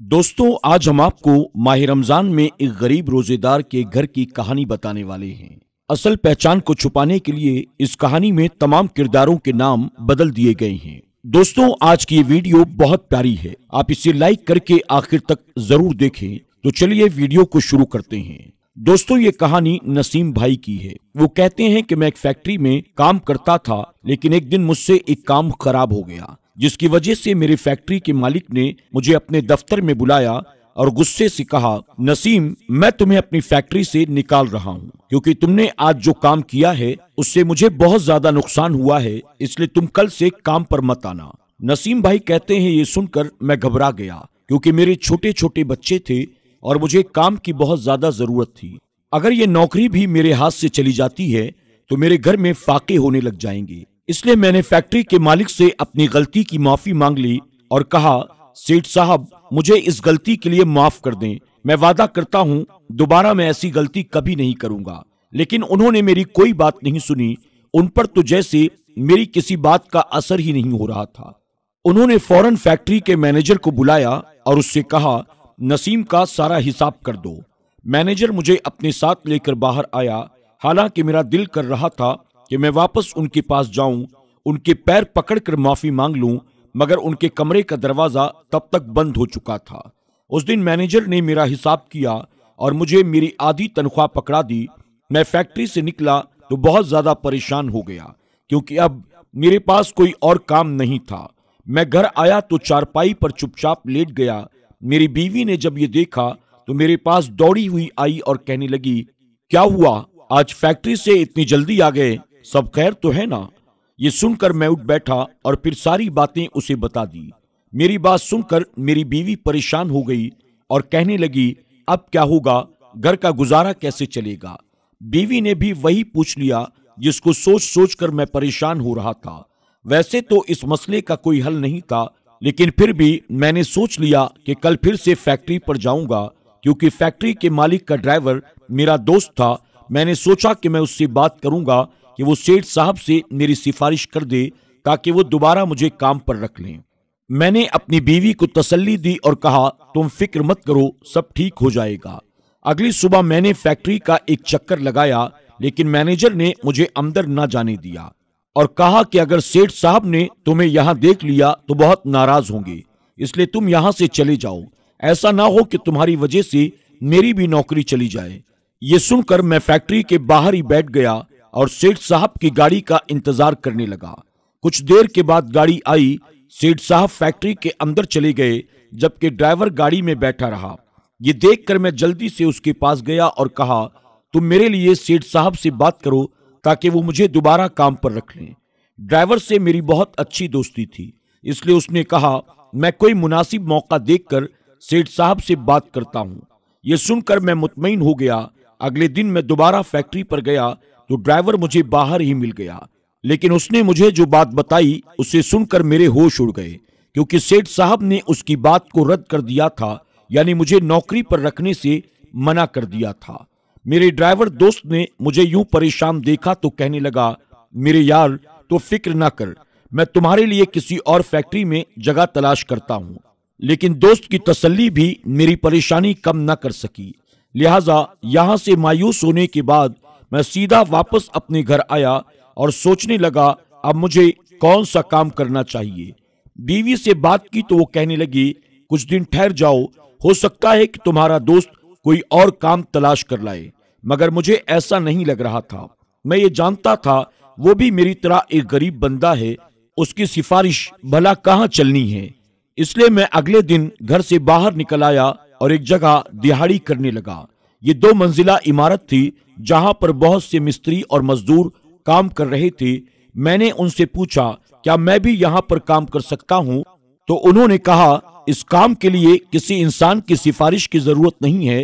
दोस्तों, आज हम आपको माह रमजान में एक गरीब रोजेदार के घर की कहानी बताने वाले हैं। असल पहचान को छुपाने के लिए इस कहानी में तमाम किरदारों के नाम बदल दिए गए हैं। दोस्तों, आज की ये वीडियो बहुत प्यारी है, आप इसे लाइक करके आखिर तक जरूर देखें। तो चलिए वीडियो को शुरू करते हैं। दोस्तों, ये कहानी नसीम भाई की है। वो कहते हैं कि मैं एक फैक्ट्री में काम करता था, लेकिन एक दिन मुझसे एक काम खराब हो गया, जिसकी वजह से मेरी फैक्ट्री के मालिक ने मुझे अपने दफ्तर में बुलाया और गुस्से से कहा, नसीम, मैं तुम्हें अपनी फैक्ट्री से निकाल रहा हूँ, क्योंकि तुमने आज जो काम किया है उससे मुझे बहुत ज्यादा नुकसान हुआ है, इसलिए तुम कल से काम पर मत आना। नसीम भाई कहते हैं, ये सुनकर मैं घबरा गया, क्योंकि मेरे छोटे छोटे बच्चे थे और मुझे काम की बहुत ज्यादा जरूरत थी। अगर ये नौकरी भी मेरे हाथ से चली जाती है तो मेरे घर में फाके होने लग जाएंगे। इसलिए मैंने फैक्ट्री के मालिक से अपनी गलती की माफी मांग ली और कहा, सेठ साहब, मुझे इस गलती के लिए माफ कर दें। मैं वादा करता हूँ दोबारा मैं ऐसी गलती कभी नहीं करूंगा। लेकिन उन्होंने मेरी कोई बात नहीं सुनी। उन पर तो जैसे मेरी किसी बात का असर ही नहीं हो रहा था। उन्होंने फौरन फैक्ट्री के मैनेजर को बुलाया और उससे कहा, नसीम का सारा हिसाब कर दो। मैनेजर मुझे अपने साथ लेकर बाहर आया। हालांकि मेरा दिल कर रहा था कि मैं वापस उनके पास जाऊं, उनके पैर पकड़कर माफी मांग लूं, मगर उनके कमरे का दरवाजा तब तक बंद हो चुका था। उस दिन मैनेजर ने मेरा हिसाब किया और मुझे मेरी आधी तनख्वाह पकड़ा दी। मैं फैक्ट्री से निकला तो बहुत ज्यादा परेशान हो गया, क्योंकि अब मेरे पास कोई और काम नहीं था। मैं घर आया तो चारपाई पर चुपचाप लेट गया। मेरी बीवी ने जब ये देखा तो मेरे पास दौड़ी हुई आई और कहने लगी, क्या हुआ, आज फैक्ट्री से इतनी जल्दी आ गए, सब खैर तो है ना? ये सुनकर मैं उठ बैठा और फिर सारी बातें उसे बता दी। मेरी बात सुनकर मेरी बीवी परेशान हो गई और कहने लगी, अब क्या होगा, घर का गुजारा कैसे चलेगा? बीवी ने भी वही पूछ लिया जिसको सोच सोच कर मैं परेशान हो रहा था। वैसे तो इस मसले का कोई हल नहीं था, लेकिन फिर भी मैंने सोच लिया कि कल फिर से फैक्ट्री पर जाऊंगा, क्योंकि फैक्ट्री के मालिक का ड्राइवर मेरा दोस्त था। मैंने सोचा कि मैं उससे बात करूंगा कि वो सेठ साहब से मेरी सिफारिश कर दे, ताकि वो दोबारा मुझे काम पर रख लें। मैंने अपनी बीवी को तसल्ली दी और कहा, तुम फिक्र मत करो, सब ठीक हो जाएगा। अगली सुबह मैंने फैक्ट्री का एक चक्कर लगाया, लेकिन मैनेजर ने मुझे अंदर न जाने दिया और कहा कि अगर सेठ साहब ने तुम्हें यहाँ देख लिया तो बहुत नाराज होंगे, इसलिए तुम यहाँ से चले जाओ। ऐसा ना हो कि तुम्हारी वजह से मेरी भी नौकरी चली जाए। ये सुनकर मैं फैक्ट्री के बाहर ही बैठ गया और सेठ साहब की गाड़ी का इंतजार करने लगा। कुछ देर के बाद गाड़ी आई। सेठ साहब फैक्ट्री के अंदर चले गए, जबकि ड्राइवर गाड़ी में बैठा रहा। ये देखकर मैं जल्दी से उसके पास गया और कहा, तुम मेरे लिए सेठ साहब से बात करो ताकि वो मुझे दोबारा काम पर रख लें। ड्राइवर से मेरी बहुत अच्छी दोस्ती थी, इसलिए उसने कहा, मैं कोई मुनासिब मौका देखकर सेठ साहब से बात करता हूँ। ये सुनकर मैं मुतमईन हो गया। अगले दिन मैं दोबारा फैक्ट्री पर गया तो ड्राइवर मुझे बाहर ही मिल गया, लेकिन उसने मुझे जो बात बताई उसे सुनकर मेरे होश उड़ गए, क्योंकि सेठ साहब ने उसकी बात को रद्द कर दिया था, यानी मुझे नौकरी पर रखने से मना कर दिया था। मेरे ड्राइवर दोस्त ने मुझे यूं परेशान देखा तो कहने लगा, मेरे यार, तो फिक्र ना कर, मैं तुम्हारे लिए किसी और फैक्ट्री में जगह तलाश करता हूँ। लेकिन दोस्त की तसल्ली भी मेरी परेशानी कम न कर सकी। लिहाजा यहाँ से मायूस होने के बाद मैं सीधा वापस अपने घर आया और सोचने लगा, अब मुझे कौन सा काम करना चाहिए। बीवी से बात की तो वो कहने लगी, कुछ दिन ठहर जाओ, हो सकता है कि तुम्हारा दोस्त कोई और काम तलाश कर लाए। मगर मुझे ऐसा नहीं लग रहा था। मैं ये जानता था वो भी मेरी तरह एक गरीब बंदा है, उसकी सिफारिश भला कहाँ चलनी है। इसलिए मैं अगले दिन घर से बाहर निकल आया और एक जगह दिहाड़ी करने लगा। ये 2 मंजिला इमारत थी, जहां पर बहुत से मिस्त्री और मजदूर काम कर रहे थे। मैंने उनसे पूछा, क्या मैं भी यहाँ पर काम कर सकता हूँ? तो उन्होंने कहा, इस काम के लिए किसी इंसान की सिफारिश की जरूरत नहीं है,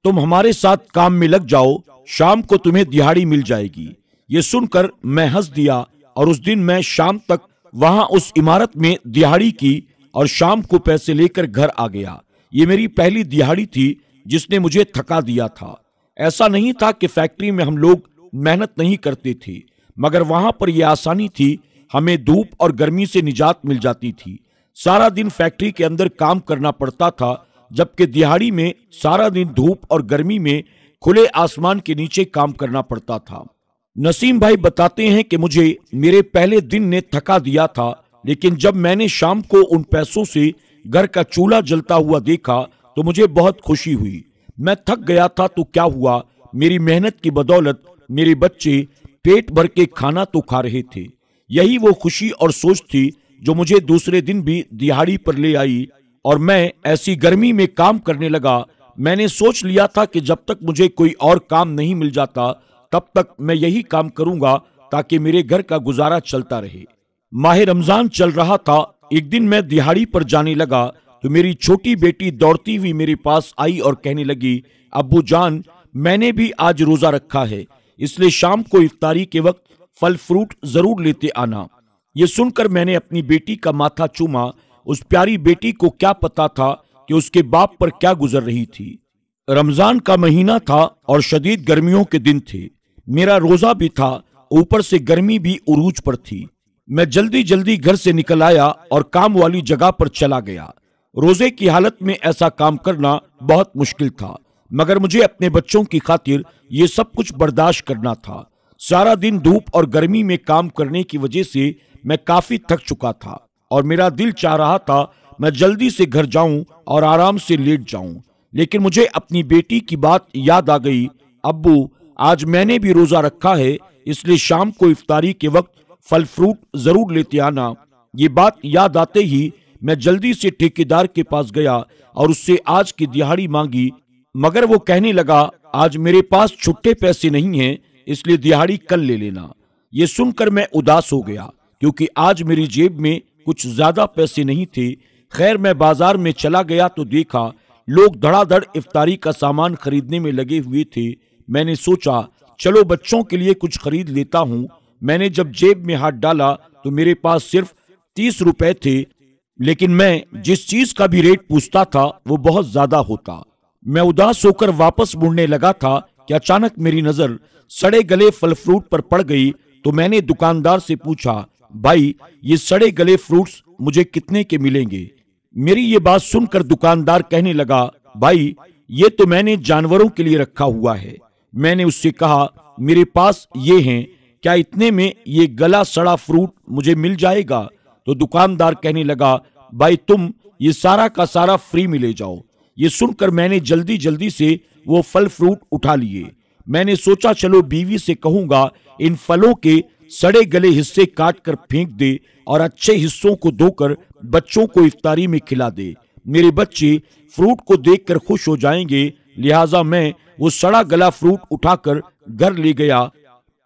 तुम हमारे साथ काम में लग जाओ, शाम को तुम्हें दिहाड़ी मिल जाएगी। ये सुनकर मैं हंस दिया और उस दिन मैं शाम तक वहां उस इमारत में दिहाड़ी की और शाम को पैसे लेकर घर आ गया। ये मेरी पहली दिहाड़ी थी जिसने मुझे थका दिया था। ऐसा नहीं था कि फैक्ट्री में हम लोग मेहनत नहीं करते थे, मगर वहां पर यह आसानी थी, हमें धूप और गर्मी से निजात मिल जाती थी। सारा दिन फैक्ट्री के अंदर काम करना पड़ता था, जबकि दिहाड़ी में सारा दिन धूप और गर्मी में खुले आसमान के नीचे काम करना पड़ता था। नसीम भाई बताते हैं कि मुझे मेरे पहले दिन ने थका दिया था, लेकिन जब मैंने शाम को उन पैसों से घर का चूल्हा जलता हुआ देखा तो मुझे बहुत खुशी हुई। मैं थक गया था तो क्या हुआ, मेरी मेहनत की बदौलत मेरे बच्चे पेट भर के खाना तो खा रहे थे। यही वो खुशी और सोच थी जो मुझे दूसरे दिन भी दिहाड़ी पर ले आई और मैं ऐसी गर्मी में काम करने लगा। मैंने सोच लिया था कि जब तक मुझे कोई और काम नहीं मिल जाता तब तक मैं यही काम करूंगा ताकि मेरे घर का गुजारा चलता रहे। माह रमजान चल रहा था। एक दिन मैं दिहाड़ी पर जाने लगा तो मेरी छोटी बेटी दौड़ती हुई मेरे पास आई और कहने लगी, अब्बू जान, मैंने भी आज रोजा रखा है, इसलिए शाम को इफ्तारी के वक्त फल फ्रूट जरूर लेते आना। ये सुनकर मैंने अपनी बेटी का माथा चूमा। उस प्यारी बेटी को क्या पता था कि उसके बाप पर क्या गुजर रही थी। रमजान का महीना था और शदीद गर्मियों के दिन थे। मेरा रोजा भी था, ऊपर से गर्मी भी उरूज पर थी। मैं जल्दी जल्दी घर से निकल आया और काम वाली जगह पर चला गया। रोजे की हालत में ऐसा काम करना बहुत मुश्किल था, मगर मुझे अपने बच्चों की खातिर ये सब कुछ बर्दाश्त करना था। सारा दिन धूप और गर्मी में काम करने की वजह से मैं काफी थक चुका था और मेरा दिल चाह रहा था मैं जल्दी से घर जाऊं और आराम से लेट जाऊं। लेकिन मुझे अपनी बेटी की बात याद आ गई। अब्बू, आज मैंने भी रोजा रखा है, इसलिए शाम को इफ्तारी के वक्त फल फ्रूट जरूर लेते आना। ये बात याद आते ही मैं जल्दी से ठेकेदार के पास गया और उससे आज की दिहाड़ी मांगी, मगर वो कहने लगा, आज मेरे पास छुट्टे पैसे नहीं हैं, इसलिए दिहाड़ी कल ले लेना। ये सुनकर मैं उदास हो गया क्योंकि आज मेरी जेब में कुछ ज्यादा पैसे नहीं थे। खैर, मैं बाजार में चला गया तो देखा लोग धड़ाधड़ इफ्तारी का सामान खरीदने में लगे हुए थे। मैंने सोचा चलो बच्चों के लिए कुछ खरीद लेता हूँ। मैंने जब जेब में हाथ डाला तो मेरे पास सिर्फ 30 रुपए थे, लेकिन मैं जिस चीज का भी रेट पूछता था वो बहुत ज्यादा होता। मैं उदास होकर वापस मुड़ने लगा था कि अचानक मेरी नजर सड़े गले फल फ्रूट पर पड़ गई। तो मैंने दुकानदार से पूछा, भाई ये सड़े गले फ्रूट्स मुझे कितने के मिलेंगे? मेरी ये बात सुनकर दुकानदार कहने लगा, भाई ये तो मैंने जानवरों के लिए रखा हुआ है। मैंने उससे कहा, मेरे पास ये हैं, क्या इतने में ये गला सड़ा फ्रूट मुझे मिल जाएगा? तो दुकानदार कहने लगा, भाई तुम ये सारा का सारा फ्री में ले जाओ। ये सुनकर मैंने जल्दी जल्दी से वो फल फ्रूट उठा लिए। मैंने सोचा चलो बीवी से कहूंगा इन फलों के सड़े गले हिस्से काट कर फेंक दे और अच्छे हिस्सों को धोकर बच्चों को इफ्तारी में खिला दे। मेरे बच्चे फ्रूट को देखकर खुश हो जाएंगे। लिहाजा मैं वो सड़ा गला फ्रूट उठाकर घर ले गया।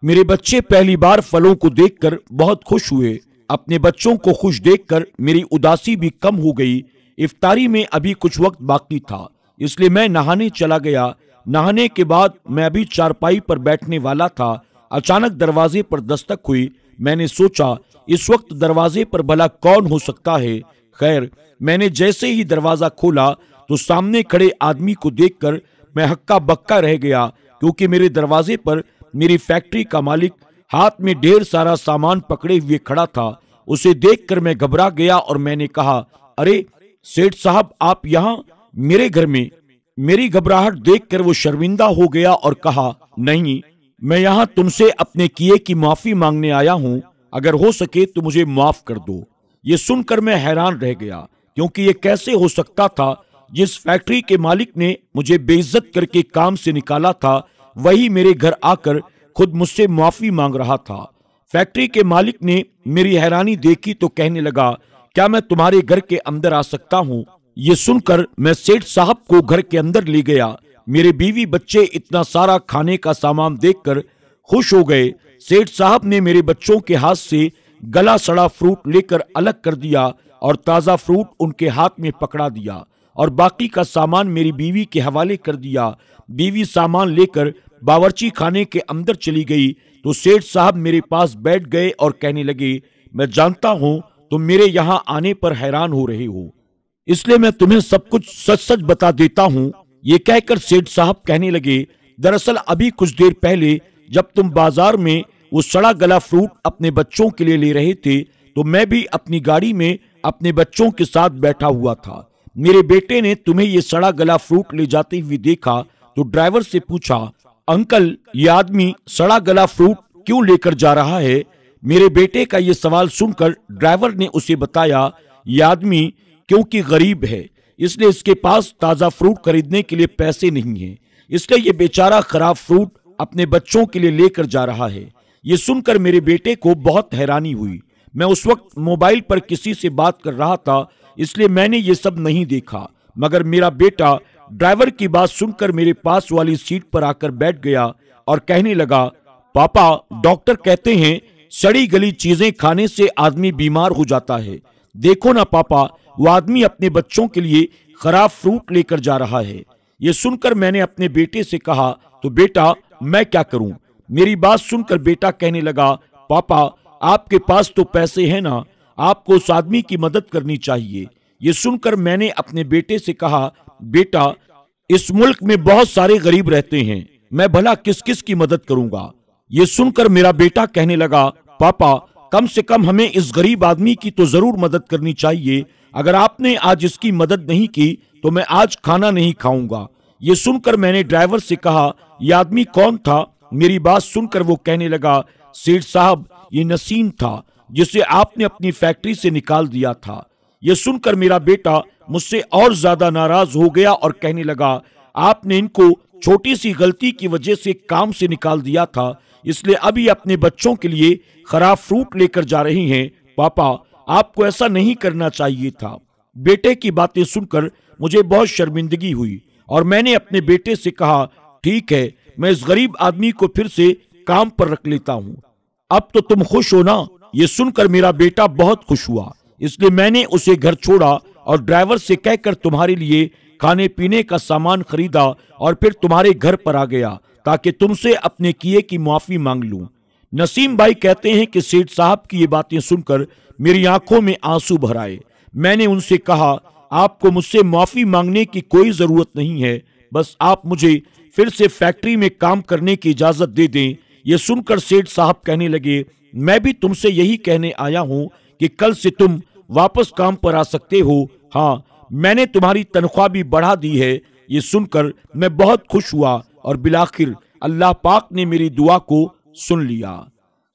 मेरे बच्चे पहली बार फलों को देखकर बहुत खुश हुए। अपने बच्चों को खुश देखकर मेरी उदासी भी कम हो गई। इफ्तारी में अभी कुछ वक्त बाकी था, इसलिए मैं नहाने चला गया। नहाने के बाद मैं अभी चारपाई पर बैठने वाला था, अचानक दरवाजे पर दस्तक हुई। मैंने सोचा इस वक्त दरवाजे पर भला कौन हो सकता है। खैर, मैंने जैसे ही दरवाजा खोला तो सामने खड़े आदमी को देखकर मैं हक्का बक्का रह गया, क्योंकि मेरे दरवाजे पर मेरी फैक्ट्री का मालिक हाथ में ढेर सारा सामान पकड़े हुए खड़ा था। उसे देखकर मैं घबरा गया और मैंने कहा, अरे सेठ साहब, आप यहाँ मेरे घर में? मेरी घबराहट देखकर वो शर्मिंदा हो गया और कहा, नहीं, मैं यहाँ तुमसे अपने किए की माफी मांगने आया हूँ, अगर हो सके तो मुझे माफ कर दो। ये सुनकर मैं हैरान रह गया, क्योंकि ये कैसे हो सकता था? जिस फैक्ट्री के मालिक ने मुझे बेइज्जत करके काम से निकाला था, वही मेरे घर आकर खुद मुझसे माफी मांग रहा था। फैक्ट्री के मालिक ने मेरी हैरानी देखी तो कहने लगा, क्या मैं तुम्हारे घर के अंदर आ सकता हूँ? ये सुनकर मैं सेठ साहब को घर के अंदर ले गया। मेरे बीवी बच्चे इतना सारा खाने का सामान देखकर खुश हो गए। सेठ साहब ने मेरे बच्चों के हाथ से गला सड़ा फ्रूट लेकर अलग कर दिया और ताजा फ्रूट उनके हाथ में पकड़ा दिया और बाकी का सामान मेरी बीवी के हवाले कर दिया। बीवी सामान लेकर बावर्ची खाने के अंदर चली गई तो सेठ साहब मेरे पास बैठ गए और कहने लगे, मैं जानता हूँ तुम मेरे यहाँ आने पर हैरान हो रहे हो, इसलिए मैं तुम्हें सब कुछ सच सच बता देता हूँ। ये कहकर सेठ साहब कहने लगे, दरअसल अभी कुछ देर पहले जब तुम बाजार में वो सड़ा गला फ्रूट अपने बच्चों के लिए ले रहे थे तो मैं भी अपनी गाड़ी में अपने बच्चों के साथ बैठा हुआ था। मेरे बेटे ने तुम्हें ये सड़ा गला फ्रूट ले जाते हुए देखा तो ड्राइवर से पूछा, अंकल ये आदमी सड़ा गला फ्रूट क्यों लेकर जा रहा है? मेरे बेटे का ये सवाल सुनकर ड्राइवर ने उसे बताया, ये आदमी क्योंकि गरीब है इसलिए इसके पास ताजा फ्रूट खरीदने के लिए पैसे नहीं है, इसलिए ये बेचारा खराब फ्रूट अपने बच्चों के लिए लेकर जा रहा है। ये सुनकर मेरे बेटे को बहुत हैरानी हुई। मैं उस वक्त मोबाइल पर किसी से बात कर रहा था इसलिए मैंने ये सब नहीं देखा, मगर मेरा बेटा ड्राइवर की बात सुनकर मेरे पास वाली सीट पर आकर बैठ गया और कहने लगा, पापा डॉक्टर कहते हैं सड़ी गली चीजें खाने से आदमी बीमार हो जाता है। देखो ना पापा, वो आदमी अपने बच्चों के लिए खराब फ्रूट लेकर जा रहा है। ये सुनकर मैंने अपने बेटे से कहा, तो बेटा मैं क्या करूं? मेरी बात सुनकर बेटा कहने लगा, पापा आपके पास तो पैसे हैं ना, आपको उस आदमी की मदद करनी चाहिए। ये सुनकर मैंने अपने बेटे से कहा, बेटा इस मुल्क में बहुत सारे गरीब रहते हैं, मैं भला किस किस की मदद करूंगा? ये सुनकर मेरा बेटा कहने लगा, पापा कम से कम हमें इस गरीब आदमी की तो जरूर मदद करनी चाहिए। अगर आपने आज इसकी मदद नहीं की तो मैं आज खाना नहीं खाऊंगा। ये सुनकर मैंने ड्राइवर से कहा, यह आदमी कौन था? मेरी बात सुनकर वो कहने लगा, सेठ साहब ये नसीम था जिसे आपने अपनी फैक्ट्री से निकाल दिया था। यह सुनकर मेरा बेटा मुझसे और ज्यादा नाराज हो गया और कहने लगा, आपने इनको छोटी सी गलती की वजह से काम से निकाल दिया था, इसलिए अभी अपने बच्चों के लिए खराब फ्रूट लेकर जा रही हैं। पापा आपको ऐसा नहीं करना चाहिए था। बेटे की बातें सुनकर मुझे बहुत शर्मिंदगी हुई और मैंने अपने बेटे से कहा, ठीक है मैं इस गरीब आदमी को फिर से काम पर रख लेता हूँ। अब तो तुम खुश हो ना? ये सुनकर मेरा बेटा बहुत खुश हुआ, इसलिए मैंने उसे घर छोड़ा और ड्राइवर से कहकर तुम्हारे लिए खाने पीने का सामान खरीदा और फिर तुम्हारे घर पर आ गया ताकि तुमसे अपने किए की माफी मांग लूं। नसीम भाई कहते हैं कि सेठ साहब की ये बातें सुनकर मेरी आंखों में आंसू भर आए। मैंने उनसे कहा, आपको मुझसे माफी मांगने की कोई जरूरत नहीं है, बस आप मुझे फिर से फैक्ट्री में काम करने की इजाजत दे दें। ये सुनकर सेठ साहब कहने लगे, मैं भी तुमसे यही कहने आया हूं कि कल से तुम वापस काम पर आ सकते हो। हाँ मैंने तुम्हारी तनख्वाह भी बढ़ा दी है। ये सुनकर मैं बहुत खुश हुआ और बिलाखिर अल्लाह पाक ने मेरी दुआ को सुन लिया।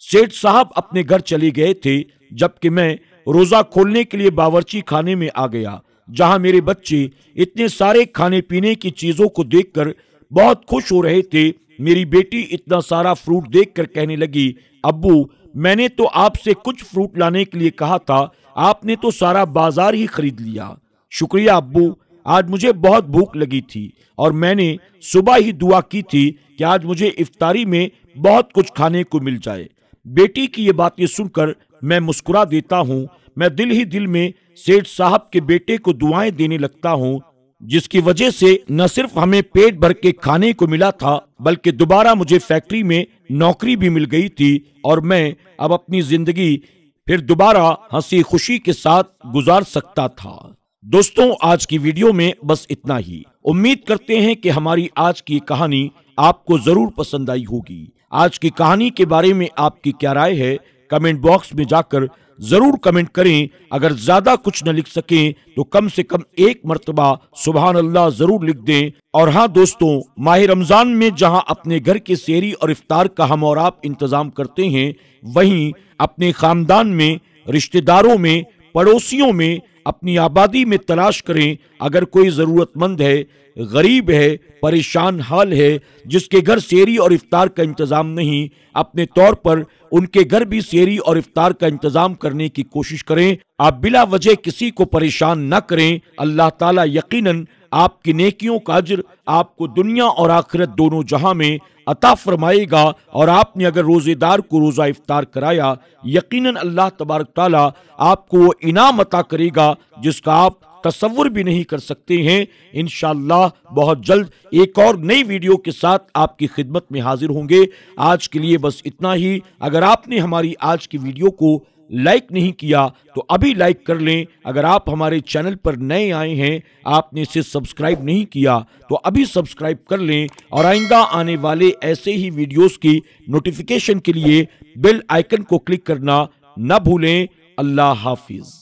सेठ साहब अपने घर चले गए थे जबकि मैं रोजा खोलने के लिए बावर्ची खाने में आ गया, जहां मेरे बच्चे इतने सारे खाने पीने की चीजों को देखकर बहुत खुश हो रहे थे। मेरी बेटी इतना सारा फ्रूट देखकर कहने लगी, अब्बू मैंने तो आपसे कुछ फ्रूट लाने के लिए कहा था, आपने तो सारा बाजार ही खरीद लिया। शुक्रिया अब्बू, आज मुझे बहुत भूख लगी थी और मैंने सुबह ही दुआ की थी कि आज मुझे इफ्तारी में बहुत कुछ खाने को मिल जाए। बेटी की ये बातें सुनकर मैं मुस्कुरा देता हूँ। मैं दिल ही दिल में सेठ साहब के बेटे को दुआएं देने लगता हूँ, जिसकी वजह से न सिर्फ हमें पेट भर के खाने को मिला था बल्कि दोबारा मुझे फैक्ट्री में नौकरी भी मिल गई थी और मैं अब अपनी जिंदगी फिर दोबारा हंसी खुशी के साथ गुजार सकता था। दोस्तों आज की वीडियो में बस इतना ही। उम्मीद करते हैं कि हमारी आज की कहानी आपको जरूर पसंद आई होगी। आज की कहानी के बारे में आपकी क्या राय है कमेंट बॉक्स में जाकर जरूर कमेंट करें। अगर ज्यादा कुछ न लिख सकें तो कम से कम एक मर्तबा सुभान अल्लाह जरूर लिख दें। और हाँ दोस्तों, माह रमजान में जहां अपने घर के सेहरी और इफ्तार का हम और आप इंतजाम करते हैं, वहीं अपने खानदान में, रिश्तेदारों में, पड़ोसियों में, अपनी आबादी में तलाश करें। अगर कोई जरूरतमंद है, गरीब है, परेशान हाल है, जिसके घर सेहरी और इफ्तार का इंतजाम नहीं, अपने तौर पर उनके घर भी सेहरी और इफ्तार का इंतजाम करने की कोशिश करें। आप बिला वजह किसी को परेशान न करें। अल्लाह ताला यकीनन आपकी नेकियों का अज्र आपको दुनिया और आखिरत दोनों जहां में अता फरमाएगा। और आपने अगर रोजेदार को रोजा इफ्तार कराया, यकीनन अल्लाह तबारक ताला आपको वो इनाम अता करेगा जिसका आप तसव्वुर भी नहीं कर सकते हैं। इंशाअल्लाह बहुत जल्द एक और नई वीडियो के साथ आपकी खिदमत में हाजिर होंगे। आज के लिए बस इतना ही। अगर आपने हमारी आज की वीडियो को लाइक नहीं किया तो अभी लाइक कर लें। अगर आप हमारे चैनल पर नए आए हैं, आपने इसे सब्सक्राइब नहीं किया तो अभी सब्सक्राइब कर लें और आइंदा आने वाले ऐसे ही वीडियोस की नोटिफिकेशन के लिए बेल आइकन को क्लिक करना न भूलें। अल्लाह हाफिज।